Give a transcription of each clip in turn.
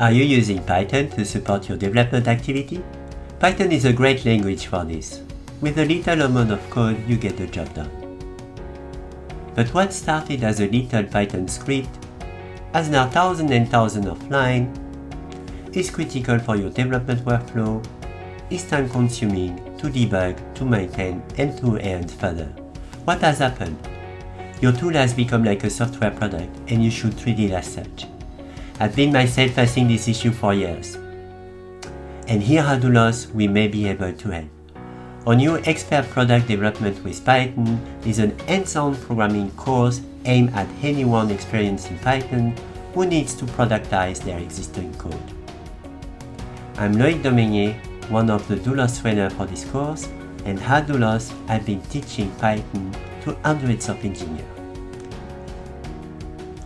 Are you using Python to support your development activity? Python is a great language for this. With a little amount of code, you get the job done. But what started as a little Python script has now thousands and thousands of lines, is critical for your development workflow, is time-consuming to debug, to maintain, and to earn further. What has happened? Your tool has become like a software product, and you should treat it as such. I've been myself facing this issue for years. And here at Doulos, we may be able to help. Our new expert product development with Python is an hands-on programming course aimed at anyone experienced in Python who needs to productize their existing code. I'm Loïc Domenier, one of the Doulos trainers for this course, and at Doulos, I've been teaching Python to hundreds of engineers.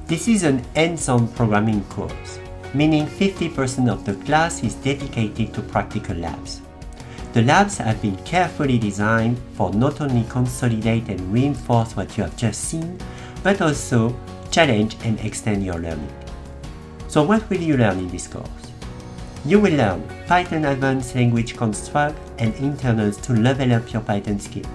This is an hands-on programming course, meaning 50% of the class is dedicated to practical labs. The labs have been carefully designed for not only consolidate and reinforce what you have just seen, but also challenge and extend your learning. So what will you learn in this course? You will learn Python Advanced Language Construct and internals to level up your Python skill,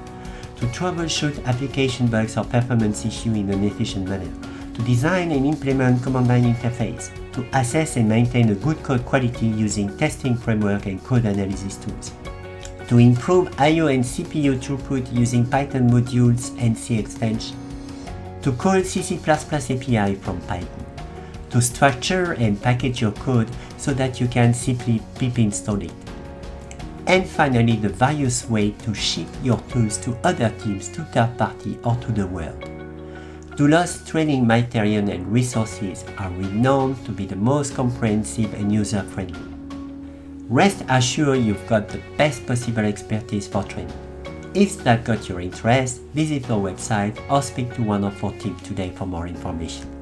to troubleshoot application bugs or performance issues in an efficient manner, to design and implement command line interface, to assess and maintain a good code quality using testing framework and code analysis tools, to improve I/O and CPU throughput using Python modules and C extension, to call CC++ API from Python, to structure and package your code so that you can simply pip install it, and finally the various ways to ship your tools to other teams, to third party or to the world. Doulos training material and resources are renowned to be the most comprehensive and user-friendly. Rest assured you've got the best possible expertise for training. If that got your interest, visit our website or speak to one of our team today for more information.